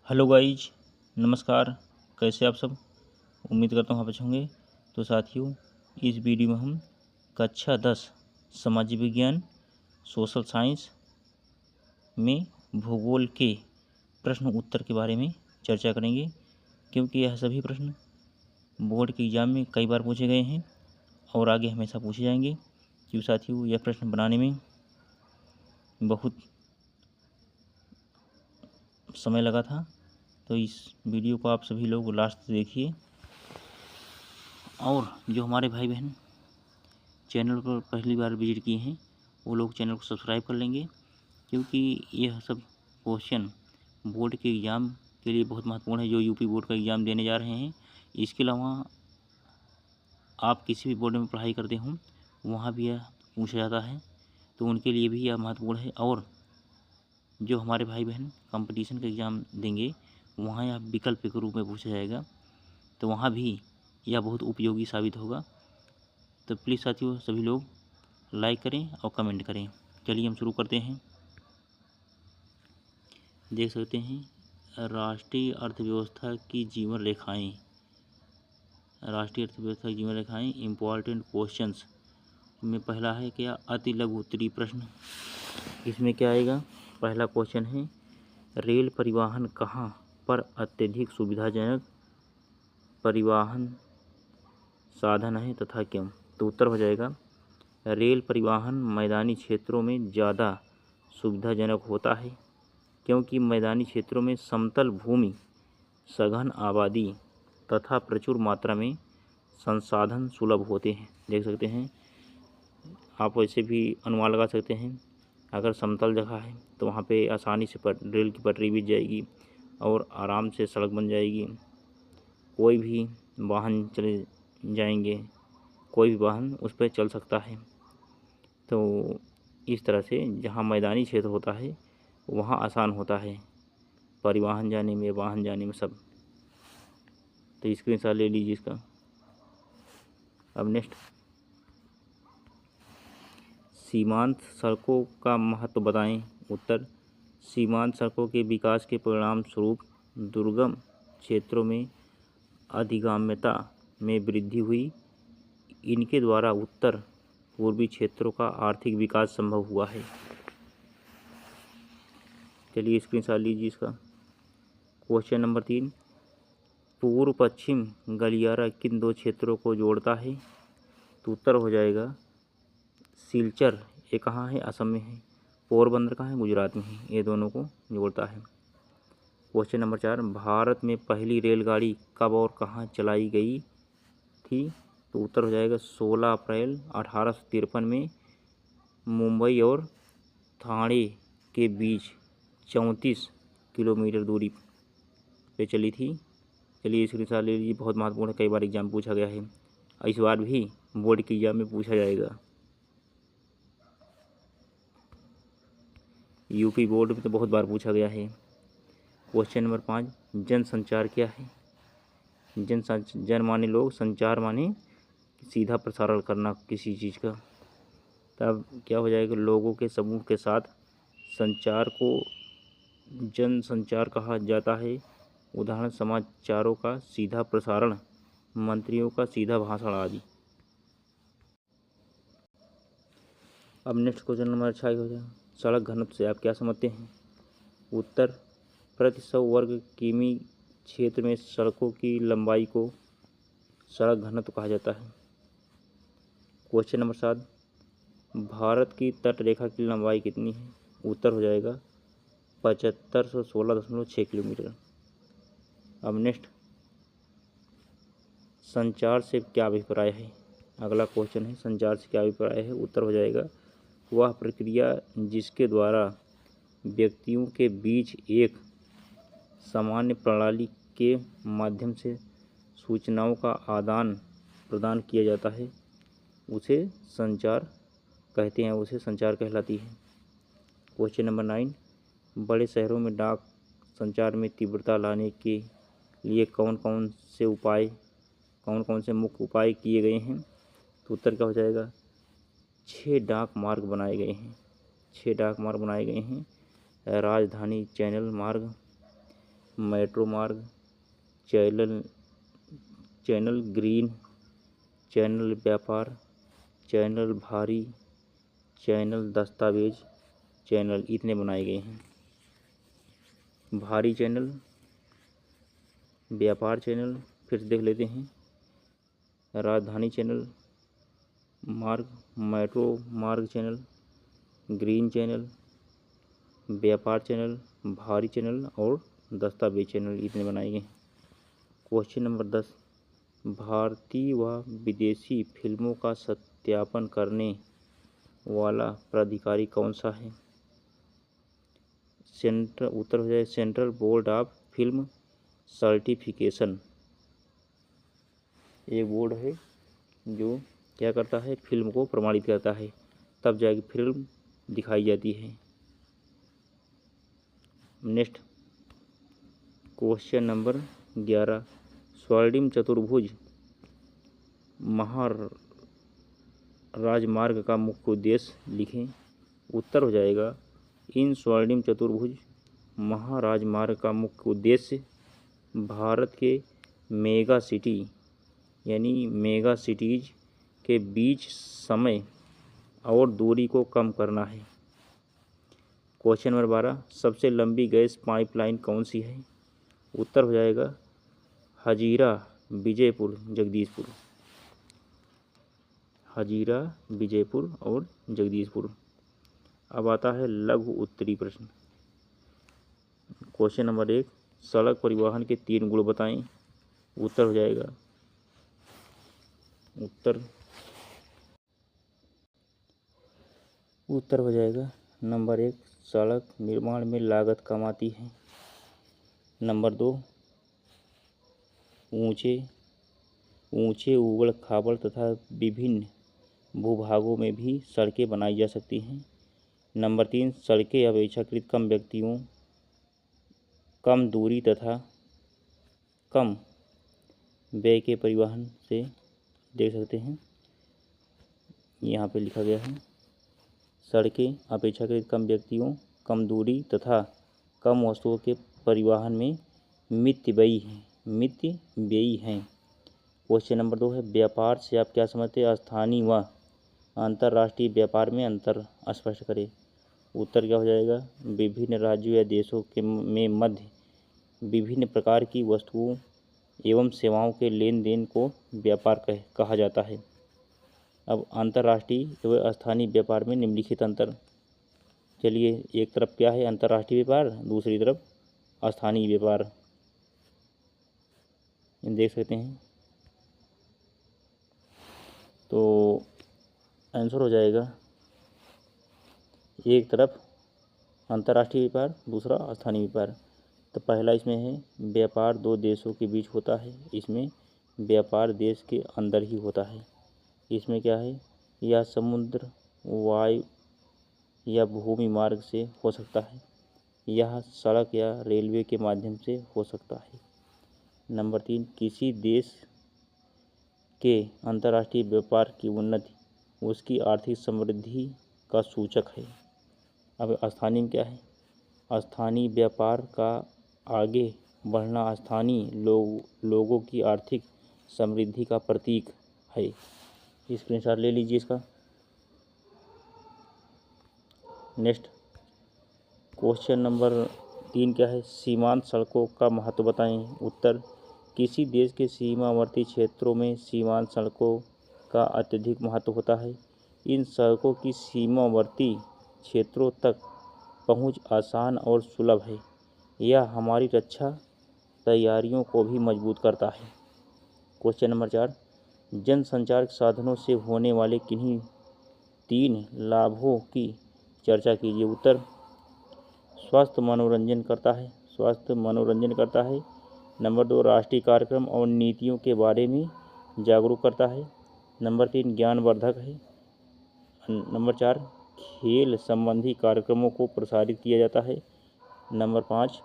Hello guys, नमस्कार। कैसे आप सब? उम्मीद करता हूँ आप अच्छे होंगे। तो साथियों, इस वीडियो में हम कक्षा 10 सामाजिक विज्ञान सोशल साइंस में भूगोल के प्रश्न उत्तर के बारे में चर्चा करेंगे, क्योंकि यह सभी प्रश्न बोर्ड के एग्ज़ाम में कई बार पूछे गए हैं और आगे हमेशा पूछे जाएंगे। क्योंकि साथियों, यह प्रश्न बनाने में बहुत समय लगा था, तो इस वीडियो को आप सभी लोग लास्ट तक देखिए। और जो हमारे भाई बहन चैनल पर पहली बार विजिट किए हैं वो लोग चैनल को सब्सक्राइब कर लेंगे, क्योंकि यह सब क्वेश्चन बोर्ड के एग्ज़ाम के लिए बहुत महत्वपूर्ण है, जो यूपी बोर्ड का एग्ज़ाम देने जा रहे हैं। इसके अलावा आप किसी भी बोर्ड में पढ़ाई करते हों, वहाँ भी यह पूछा जाता है, तो उनके लिए भी यह महत्वपूर्ण है। और जो हमारे भाई बहन कंपटीशन का एग्ज़ाम देंगे, वहाँ यह विकल्प के रूप में पूछा जाएगा, तो वहाँ भी यह बहुत उपयोगी साबित होगा। तो प्लीज़ साथियों, सभी लोग लाइक करें और कमेंट करें। चलिए हम शुरू करते हैं। देख सकते हैं राष्ट्रीय अर्थव्यवस्था की जीवन रेखाएं। राष्ट्रीय अर्थव्यवस्था की जीवन रेखाएं इम्पॉर्टेंट क्वेश्चंस में पहला है क्या? अति लघु उत्तरीय प्रश्न। इसमें क्या आएगा? पहला क्वेश्चन है, रेल परिवहन कहाँ पर अत्यधिक सुविधाजनक परिवहन साधन है तथा क्यों? तो उत्तर हो जाएगा, रेल परिवहन मैदानी क्षेत्रों में ज़्यादा सुविधाजनक होता है, क्योंकि मैदानी क्षेत्रों में समतल भूमि, सघन आबादी तथा प्रचुर मात्रा में संसाधन सुलभ होते हैं। देख सकते हैं, आप वैसे भी अनुमान लगा सकते हैं, अगर समतल जगह है तो वहाँ पे आसानी से रेल की पटरी बिछ जाएगी और आराम से सड़क बन जाएगी। कोई भी वाहन चले जाएंगे, कोई भी वाहन उस पर चल सकता है। तो इस तरह से जहाँ मैदानी क्षेत्र होता है वहाँ आसान होता है परिवहन जाने में, वाहन जाने में सब। तो स्क्रीनशॉट ले लीजिए इसका। अब नेक्स्ट, सीमांत सड़कों का महत्व बताएं। उत्तर, सीमांत सड़कों के विकास के परिणाम स्वरूप दुर्गम क्षेत्रों में अधिगाम्यता में वृद्धि हुई। इनके द्वारा उत्तर पूर्वी क्षेत्रों का आर्थिक विकास संभव हुआ है। चलिए स्क्रीनशॉट लीजिए इसका। क्वेश्चन नंबर 3, पूर्व पश्चिम गलियारा किन दो क्षेत्रों को जोड़ता है? तो उत्तर हो जाएगा, सिलचर, ये कहाँ है? असम में है। पोरबंदर कहाँ है? गुजरात में है। ये दोनों को जोड़ता है। क्वेश्चन नंबर 4, भारत में पहली रेलगाड़ी कब और कहाँ चलाई गई थी? तो उत्तर हो जाएगा, 16 अप्रैल 1853 में मुंबई और ठाणे के बीच 34 किलोमीटर दूरी पे चली थी। चलिए स्क्रीनशॉट ले लीजिए, बहुत महत्वपूर्ण है, कई बार एग्जाम पूछा गया है, इस बार भी बोर्ड के एग्जाम में पूछा जाएगा। यूपी बोर्ड में तो बहुत बार पूछा गया है। क्वेश्चन नंबर 5, जनसंचार क्या है? जन माने लोग, संचार माने सीधा प्रसारण करना किसी चीज़ का। तब क्या हो जाएगा? लोगों के समूह के साथ संचार को जन संचार कहा जाता है। उदाहरण, समाचारों का सीधा प्रसारण, मंत्रियों का सीधा भाषण आदि। अब नेक्स्ट क्वेश्चन नंबर 6 हो जाएगा, सड़क घनत्व से आप क्या समझते हैं? उत्तर, प्रति 100 वर्ग किमी क्षेत्र में सड़कों की लंबाई को सड़क घनत्व कहा जाता है। क्वेश्चन नंबर 7, भारत की तट रेखा की लंबाई कितनी है? उत्तर हो जाएगा 7516.6 किलोमीटर। अब नेक्स्ट, संचार से क्या अभिप्राय है? अगला क्वेश्चन है, संचार से क्या अभिप्राय है? उत्तर हो जाएगा, वह प्रक्रिया जिसके द्वारा व्यक्तियों के बीच एक सामान्य प्रणाली के माध्यम से सूचनाओं का आदान प्रदान किया जाता है, उसे संचार कहते हैं, उसे संचार कहलाती है। क्वेश्चन नंबर 9, बड़े शहरों में डाक संचार में तीव्रता लाने के लिए कौन कौन से मुख्य उपाय किए गए हैं? तो उत्तर क्या हो जाएगा, 6 डाक मार्ग बनाए गए हैं। 6 डाक मार्ग बनाए गए हैं। राजधानी चैनल मार्ग, मेट्रो मार्ग, चैनल ग्रीन, चैनल व्यापार, चैनल भारी, चैनल दस्तावेज, चैनल इतने बनाए गए हैं। भारी चैनल, व्यापार चैनल, फिर से देख लेते हैं। राजधानी चैनल मार्ग, मेट्रो मार्ग चैनल, ग्रीन चैनल, व्यापार चैनल, भारी चैनल और दस्तावेज चैनल इतने बनाए गए। क्वेश्चन नंबर 10, भारतीय व विदेशी फिल्मों का सत्यापन करने वाला प्राधिकारी कौन सा है? उत्तर हो जाए central board of film certification. एक बोर्ड है जो क्या करता है, फिल्म को प्रमाणित करता है, तब जाके फिल्म दिखाई जाती है। नेक्स्ट क्वेश्चन नंबर 11, स्वर्णिम चतुर्भुज महाराजमार्ग का मुख्य उद्देश्य लिखें। उत्तर हो जाएगा इन स्वर्णिम चतुर्भुज महाराजमार्ग का मुख्य उद्देश्य भारत के मेगा सिटी यानी मेगा सिटीज के बीच समय और दूरी को कम करना है। क्वेश्चन नंबर 12, सबसे लंबी गैस पाइपलाइन कौन सी है? उत्तर हो जाएगा हजीरा विजयपुर जगदीशपुर। हजीरा विजयपुर और जगदीशपुर। अब आता है लघु उत्तरी प्रश्न। क्वेश्चन नंबर 1, सड़क परिवहन के 3 गुण बताएं। उत्तर हो जाएगा उत्तर हो जाएगा नंबर 1, सड़क निर्माण में लागत कम आती है। नंबर 2, ऊंचे उबड़ खाबड़ तथा विभिन्न भूभागों में भी सड़कें बनाई जा सकती हैं। नंबर 3, सड़कें अपेक्षाकृत कम व्यक्तियों, कम दूरी तथा कम व्यय के परिवहन से देख सकते हैं। यहाँ पे लिखा गया है सड़कें अपेक्षाकृत कम व्यक्तियों, कम दूरी तथा कम वस्तुओं के परिवहन में मितव्ययी हैं। क्वेश्चन नंबर 2 है, व्यापार से आप क्या समझते हैं? स्थानीय व अंतर्राष्ट्रीय व्यापार में अंतर स्पष्ट करें। उत्तर क्या हो जाएगा? विभिन्न राज्यों या देशों में मध्य विभिन्न प्रकार की वस्तुओं एवं सेवाओं के लेन देन को व्यापार कहा जाता है। अब अंतर्राष्ट्रीय एवं स्थानीय व्यापार में निम्नलिखित अंतर। चलिए, एक तरफ क्या है अंतर्राष्ट्रीय व्यापार, दूसरी तरफ स्थानीय व्यापार, देख सकते हैं। तो आंसर हो जाएगा एक तरफ अंतर्राष्ट्रीय व्यापार, दूसरा स्थानीय व्यापार। तो पहला इसमें है व्यापार 2 देशों के बीच होता है, इसमें व्यापार देश के अंदर ही होता है। इसमें क्या है, यह समुद्र, वायु या भूमि मार्ग से हो सकता है, यह सड़क या रेलवे के माध्यम से हो सकता है। नंबर 3, किसी देश के अंतर्राष्ट्रीय व्यापार की उन्नति उसकी आर्थिक समृद्धि का सूचक है। अब स्थानीय में क्या है? स्थानीय व्यापार का आगे बढ़ना स्थानीय लोगों की आर्थिक समृद्धि का प्रतीक है। स्क्रीनशॉट ले लीजिए इसका। नेक्स्ट क्वेश्चन नंबर 3 क्या है? सीमांत सड़कों का महत्व बताएं। उत्तर, किसी देश के सीमावर्ती क्षेत्रों में सीमांत सड़कों का अत्यधिक महत्व होता है। इन सड़कों की सीमावर्ती क्षेत्रों तक पहुंच आसान और सुलभ है। यह हमारी रक्षा तैयारियों को भी मजबूत करता है। क्वेश्चन नंबर 4, जनसंचार साधनों से होने वाले किन्हीं 3 लाभों की चर्चा कीजिए। उत्तर, स्वास्थ्य मनोरंजन करता है। नंबर 2, राष्ट्रीय कार्यक्रम और नीतियों के बारे में जागरूक करता है। नंबर 3, ज्ञानवर्धक है। नंबर 4, खेल संबंधी कार्यक्रमों को प्रसारित किया जाता है। नंबर 5,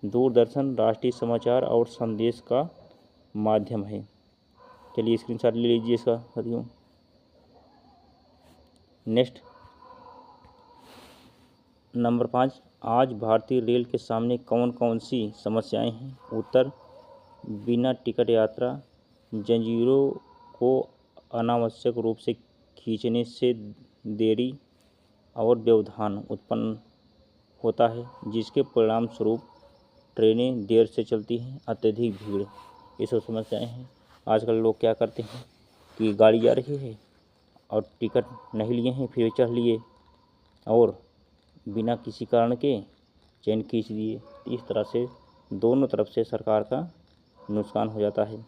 दूरदर्शन राष्ट्रीय समाचार और संदेश का माध्यम है। चलिए स्क्रीनशॉट ले लीजिए इसका साथियों। नेक्स्ट नंबर 5, आज भारतीय रेल के सामने कौन कौन सी समस्याएं हैं? उत्तर, बिना टिकट यात्रा, जंजीरों को अनावश्यक रूप से खींचने से देरी और व्यवधान उत्पन्न होता है, जिसके परिणाम स्वरूप ट्रेनें देर से चलती हैं, अत्यधिक भीड़, ये सब समस्याएं हैं। आजकल लोग क्या करते हैं कि गाड़ी जा रही है और टिकट नहीं लिए हैं, फिर चढ़ लिए और बिना किसी कारण के चेन खींच दिए। इस तरह से दोनों तरफ से सरकार का नुकसान हो जाता है,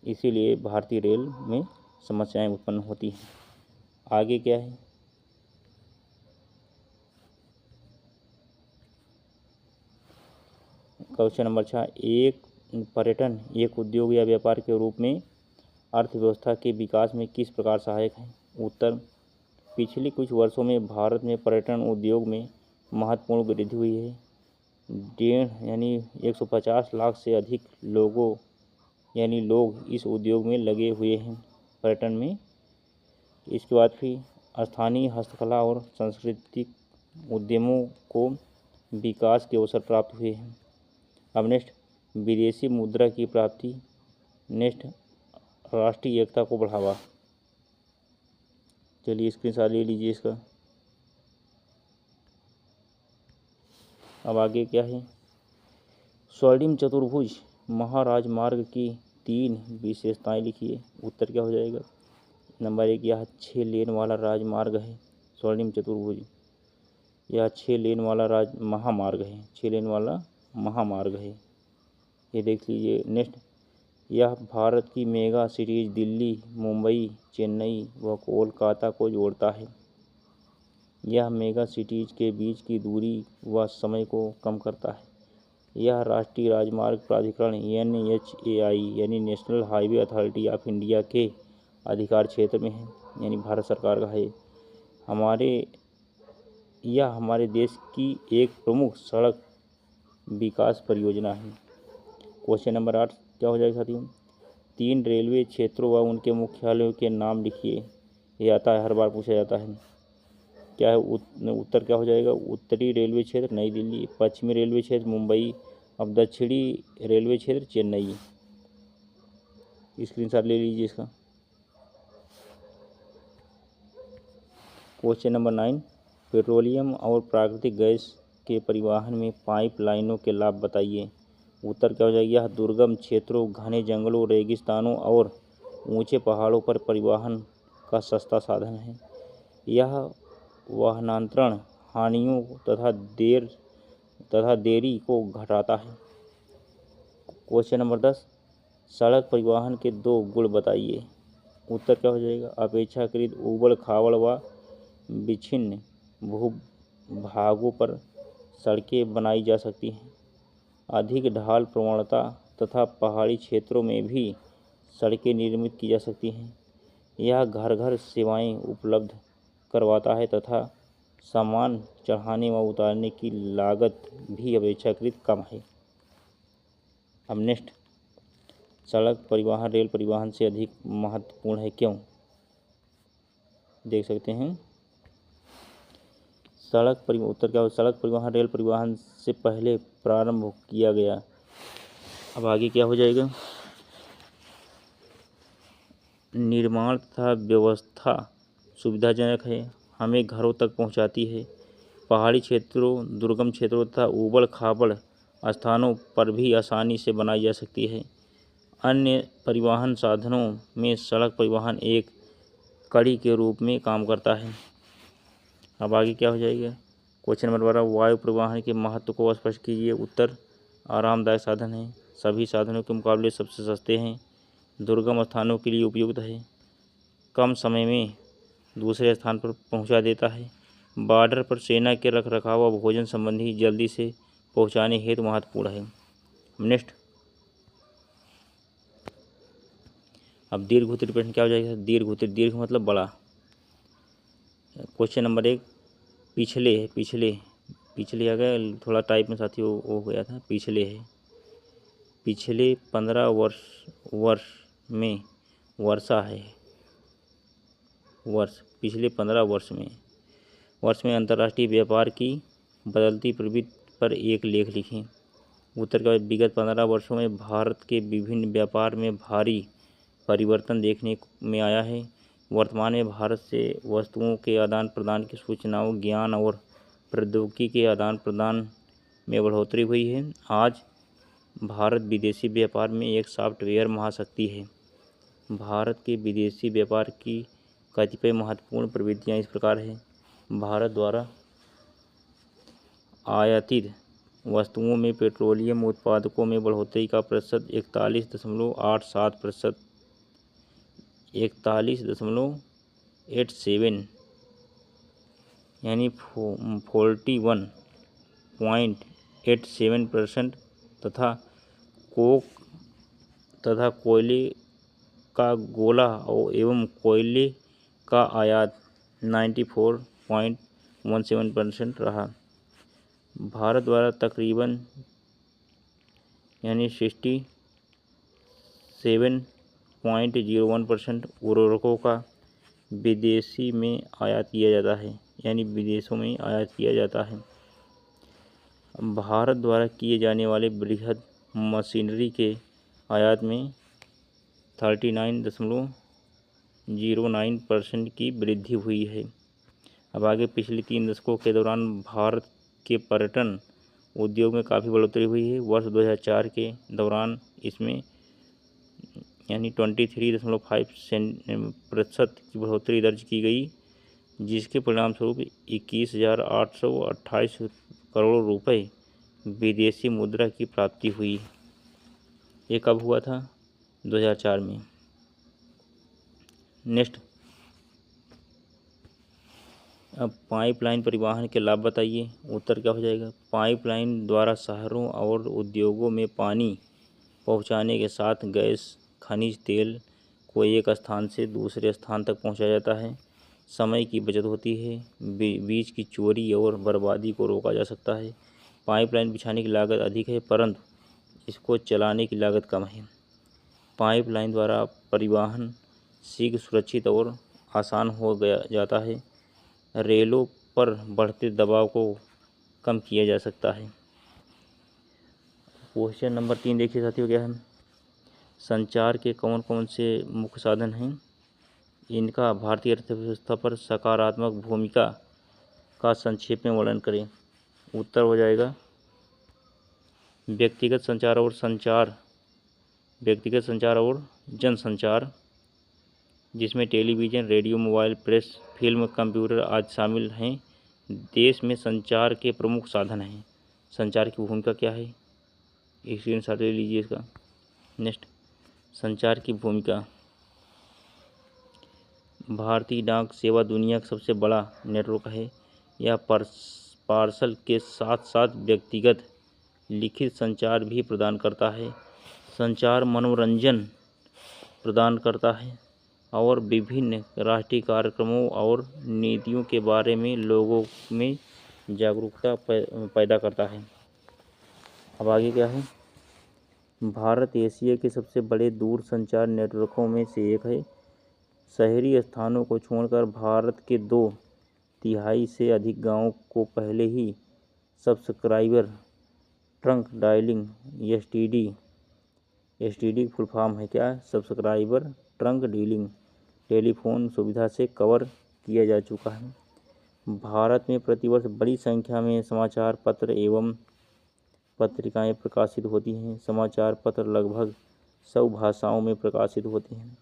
इसीलिए भारतीय रेल में समस्याएं उत्पन्न होती हैं। आगे क्या है? क्वेश्चन नंबर 6, एक पर्यटन एक उद्योग या व्यापार के रूप में अर्थव्यवस्था के विकास में किस प्रकार सहायक है? उत्तर, पिछले कुछ वर्षों में भारत में पर्यटन उद्योग में महत्वपूर्ण वृद्धि हुई है। 150 लाख से अधिक लोग इस उद्योग में लगे हुए हैं पर्यटन में। इसके बाद फिर स्थानीय हस्तकला और सांस्कृतिक उद्यमों को विकास के अवसर प्राप्त हुए हैं। अब नेक्स्ट, विदेशी मुद्रा की प्राप्ति। नेक्स्ट, राष्ट्रीय एकता को बढ़ावा। चलिए स्क्रीनशॉट ले लीजिए इसका। अब आगे क्या है? स्वर्णिम चतुर्भुज महाराजमार्ग की 3 विशेषताएं लिखिए। उत्तर क्या हो जाएगा? नंबर 1, यह 6 लेन वाला राजमार्ग है। स्वर्णिम चतुर्भुज यह 6 लेन वाला महामार्ग है। 6 लेन वाला महामार्ग है, ये देख लीजिए। नेक्स्ट, यह भारत की मेगा सिटीज दिल्ली, मुंबई, चेन्नई व कोलकाता को जोड़ता है। यह मेगा सिटीज के बीच की दूरी व समय को कम करता है। यह राष्ट्रीय राजमार्ग प्राधिकरण NHAI यानी national highway authority of India के अधिकार क्षेत्र में है, यानी भारत सरकार का है। यह हमारे देश की एक प्रमुख सड़क विकास परियोजना है। क्वेश्चन नंबर 8 क्या हो जाएगा साथियों? 3 रेलवे क्षेत्रों व उनके मुख्यालयों के नाम लिखिए। ये आता है, हर बार पूछा जाता है। क्या है उत्तर क्या हो जाएगा? उत्तरी रेलवे क्षेत्र नई दिल्ली, पश्चिमी रेलवे क्षेत्र मुंबई, अब दक्षिणी रेलवे क्षेत्र चेन्नई। स्क्रीनशॉट ले लीजिए इसका। क्वेश्चन नंबर 9, पेट्रोलियम और प्राकृतिक गैस के परिवहन में पाइप लाइनों के लाभ बताइए। उत्तर क्या हो जाएगा? यह दुर्गम क्षेत्रों, घने जंगलों, रेगिस्तानों और ऊंचे पहाड़ों पर परिवहन का सस्ता साधन है। यह वाहनांतरण हानियों तथा देरी को घटाता है। क्वेश्चन नंबर 10, सड़क परिवहन के 2 गुण बताइए। उत्तर क्या हो जाएगा? अपेक्षाकृत उबड़ खाबड़ व विच्छिन्न भूभागों पर सड़कें बनाई जा सकती हैं। अधिक ढाल प्रवणता तथा पहाड़ी क्षेत्रों में भी सड़कें निर्मित की जा सकती हैं। यह घर घर सेवाएं उपलब्ध करवाता है तथा सामान चढ़ाने व उतारने की लागत भी अपेक्षाकृत कम है। अब नेक्स्ट, सड़क परिवहन रेल परिवहन से अधिक महत्वपूर्ण है, क्यों? देख सकते हैं। उत्तर क्या हो? सड़क परिवहन रेल परिवहन से पहले प्रारंभ किया गया। अब आगे क्या हो जाएगा? निर्माण तथा व्यवस्था सुविधाजनक है, हमें घरों तक पहुंचाती है। पहाड़ी क्षेत्रों, दुर्गम क्षेत्रों तथा ऊबड़ खाबड़ स्थानों पर भी आसानी से बनाई जा सकती है। अन्य परिवहन साधनों में सड़क परिवहन एक कड़ी के रूप में काम करता है। अब आगे क्या हो जाएगा? क्वेश्चन नंबर 12, वायु परिवहन के महत्व को स्पष्ट कीजिए। उत्तर, आरामदायक साधन है, सभी साधनों के मुकाबले सबसे सस्ते हैं, दुर्गम स्थानों के लिए उपयुक्त है, कम समय में दूसरे स्थान पर पहुंचा देता है, बॉर्डर पर सेना के रखरखाव व भोजन संबंधी जल्दी से पहुंचाने हेतु महत्वपूर्ण है। नेक्स्ट, अब दीर्घ उत्तरी प्रश्न क्या हो जाएगा? दीर्घ मतलब बड़ा। क्वेश्चन नंबर 1, पिछले आ गया, थोड़ा टाइप में साथियों वो हो गया था, पिछले है। पिछले 15 वर्ष में वर्षा है। पिछले 15 वर्ष में अंतर्राष्ट्रीय व्यापार की बदलती प्रवृत्ति पर एक लेख लिखें। उत्तर का विगत 15 वर्षों में भारत के विभिन्न व्यापार में भारी परिवर्तन देखने में आया है। वर्तमान में भारत से वस्तुओं के आदान प्रदान की सूचनाओं, ज्ञान और प्रौद्योगिकी के आदान प्रदान में बढ़ोतरी हुई है। आज भारत विदेशी व्यापार में एक सॉफ्टवेयर महाशक्ति है। भारत के विदेशी व्यापार की कतिपय महत्वपूर्ण प्रवृत्तियाँ इस प्रकार हैं। भारत द्वारा आयातित वस्तुओं में पेट्रोलियम उत्पादकों में बढ़ोतरी का प्रतिशत 41.87%, 41.87 यानी 41.87% तथा कोक तथा कोयले का गोला एवं कोयले का आयात 94.17% रहा। भारत द्वारा तकरीबन यानी 67.01% उर्वरकों का विदेशी में आयात किया जाता है, यानी विदेशों में आयात किया जाता है। भारत द्वारा किए जाने वाले बृहद मशीनरी के आयात में 39.09% की वृद्धि हुई है। अब आगे पिछले 3 दशकों के दौरान भारत के पर्यटन उद्योग में काफ़ी बढ़ोतरी हुई है। वर्ष 2004 के दौरान इसमें यानी 23.5% की बढ़ोतरी दर्ज की गई, जिसके परिणामस्वरूप 21,828 करोड़ रुपए विदेशी मुद्रा की प्राप्ति हुई। ये कब हुआ था? 2004 में। नेक्स्ट, अब पाइपलाइन परिवहन के लाभ बताइए। उत्तर क्या हो जाएगा? पाइपलाइन द्वारा शहरों और उद्योगों में पानी पहुंचाने के साथ गैस, खनिज तेल को एक स्थान से दूसरे स्थान तक पहुंचाया जाता है। समय की बचत होती है, बीज की चोरी और बर्बादी को रोका जा सकता है। पाइपलाइन बिछाने की लागत अधिक है, परंतु इसको चलाने की लागत कम है। पाइपलाइन द्वारा परिवहन शीघ्र, सुरक्षित और आसान हो जाता है। रेलों पर बढ़ते दबाव को कम किया जा सकता है। क्वेश्चन नंबर 3 देखिए साथियों, क्या है? संचार के कौन कौन से मुख्य साधन हैं? इनका भारतीय अर्थव्यवस्था पर सकारात्मक भूमिका का संक्षेप में वर्णन करें। उत्तर हो जाएगा व्यक्तिगत संचार और जनसंचार, जिसमें television, radio, mobile, press, film, computer आदि शामिल हैं। देश में संचार के प्रमुख साधन हैं। संचार की भूमिका क्या है? स्क्रीनशॉट ले लीजिए इसका। नेक्स्ट, संचार की भूमिका। भारतीय डाक सेवा दुनिया का सबसे बड़ा नेटवर्क है। यह पार्सल के साथ साथ व्यक्तिगत लिखित संचार भी प्रदान करता है। संचार मनोरंजन प्रदान करता है और विभिन्न राष्ट्रीय कार्यक्रमों और नीतियों के बारे में लोगों में जागरूकता पैदा करता है। अब आगे क्या है? भारत एशिया के सबसे बड़े दूरसंचार नेटवर्कों में से एक है। शहरी स्थानों को छोड़कर भारत के 2/3 से अधिक गांवों को पहले ही subscriber trunk dialing STD full form है क्या? सब्सक्राइबर ट्रंक डीलिंग टेलीफोन सुविधा से कवर किया जा चुका है। भारत में प्रतिवर्ष बड़ी संख्या में समाचार पत्र एवं पत्रिकाएं प्रकाशित होती हैं। समाचार पत्र लगभग 100 भाषाओं में प्रकाशित होते हैं।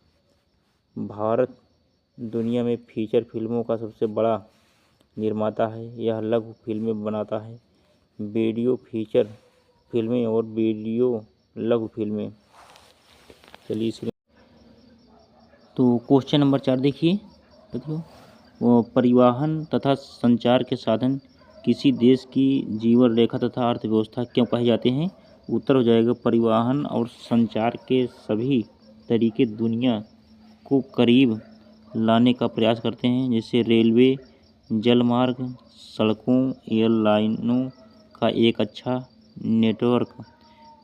भारत दुनिया में फीचर फिल्मों का सबसे बड़ा निर्माता है। यह लघु फिल्में बनाता है। वीडियो फीचर फिल्में और वीडियो लघु फिल्में। चलिए तो क्वेश्चन नंबर 4 देखिए। परिवहन तथा संचार के साधन किसी देश की जीवन रेखा तथा अर्थव्यवस्था क्यों कहे जाते हैं? उत्तर हो जाएगा परिवहन और संचार के सभी तरीके दुनिया को करीब लाने का प्रयास करते हैं। जैसे रेलवे, जलमार्ग, सड़कों, एयरलाइनों का एक अच्छा नेटवर्क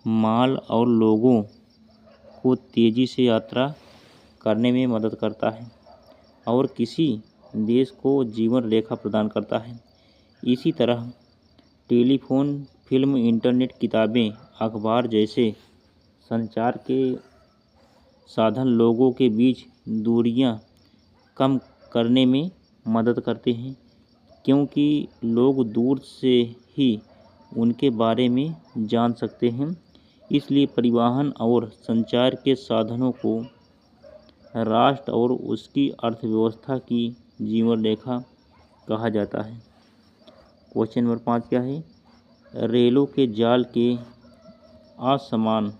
माल और लोगों को तेज़ी से यात्रा करने में मदद करता है और किसी देश को जीवन रेखा प्रदान करता है। इसी तरह टेलीफोन, फिल्म, इंटरनेट, किताबें, अखबार जैसे संचार के साधन लोगों के बीच दूरियां कम करने में मदद करते हैं, क्योंकि लोग दूर से ही उनके बारे में जान सकते हैं। इसलिए परिवहन और संचार के साधनों को राष्ट्र और उसकी अर्थव्यवस्था की जीवन रेखा कहा जाता है। क्वेश्चन नंबर 5 क्या है? रेलों के जाल के असमान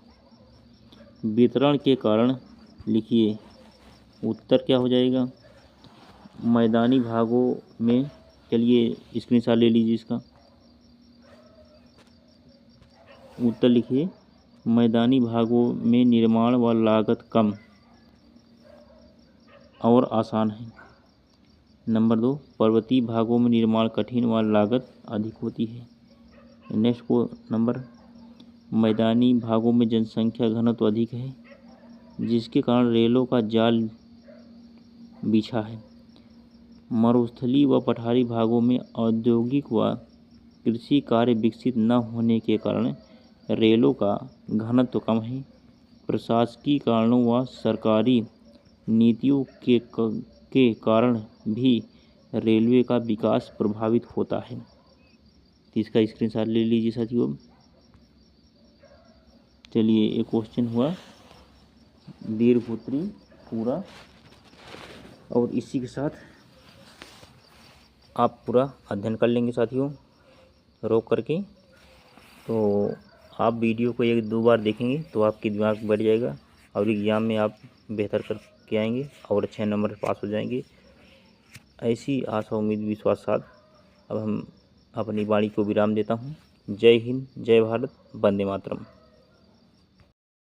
वितरण के कारण लिखिए। उत्तर क्या हो जाएगा? मैदानी भागों में, चलिए स्क्रीनशॉट ले लीजिए इसका। उत्तर लिखिए, मैदानी भागों में निर्माण व लागत कम और आसान है। नंबर 2, पर्वतीय भागों में निर्माण कठिन व लागत अधिक होती है। नेक्स्ट को नंबर, मैदानी भागों में जनसंख्या घनत्व अधिक है, जिसके कारण रेलों का जाल बिछा है। मरुस्थलीय व पठारी भागों में औद्योगिक व कृषि कार्य विकसित न होने के कारण रेलों का घनत्व कम है। प्रशासकीय कारणों व सरकारी नीतियों के कारण भी रेलवे का विकास प्रभावित होता है। इसका स्क्रीनशॉट ले लीजिए साथियों। चलिए एक क्वेश्चन हुआ दीर्घसूत्री पूरा, और इसी के साथ आप पूरा अध्ययन कर लेंगे साथियों रोक करके। तो आप वीडियो को 1-2 बार देखेंगे तो आपके दिमाग में बैठ जाएगा और एग्ज़ाम में आप बेहतर करके आएंगे और अच्छे नंबर पास हो जाएंगे। ऐसी आशा, उम्मीद, विश्वास साथ अब हम अपनी वाणी को विराम देता हूँ। जय हिंद, जय भारत, वंदे मातरम।